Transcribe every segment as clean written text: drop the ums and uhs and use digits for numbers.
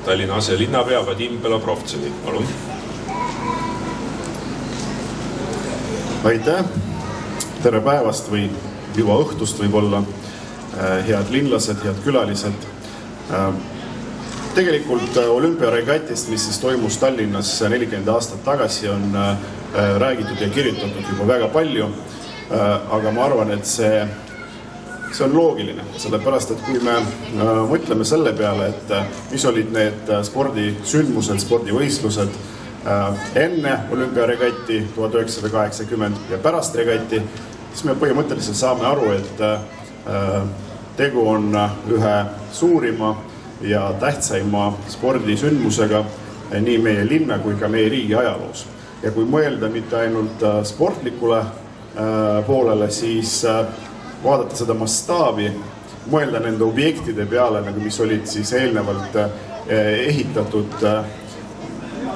Tallinna aselinnapea Vadim Belobrovtsevi. Palun. Aitäh! Tere päevast või juba õhtust võib-olla. Head linlased, head külalised. Tegelikult olümpiaregatist, mis siis toimus Tallinnas 40 aastat tagasi, on räägitud ja kirjutatud juba väga palju. Aga ma arvan, et see on loogiline, sellepärast, et kui me mõtleme selle peale, et mis olid need spordisündmused, spordivõistlused enne olümpiaregatti 1980 ja pärast regatti, siis me põhimõtteliselt saame aru, et tegu on ühe suurima ja tähtsaima spordisündmusega nii meie linna kui ka meie riigi ajaloos. Ja kui mõelda mitte ainult sportlikule poolele, siis vaadata seda mastaabi, mõelda nende objektide peale, mis olid siis eelnevalt ehitatud,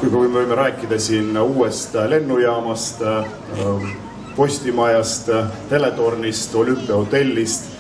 kui me võime rääkida siin uuest lennujaamast, postimajast, teletornist, olümpiahotellist.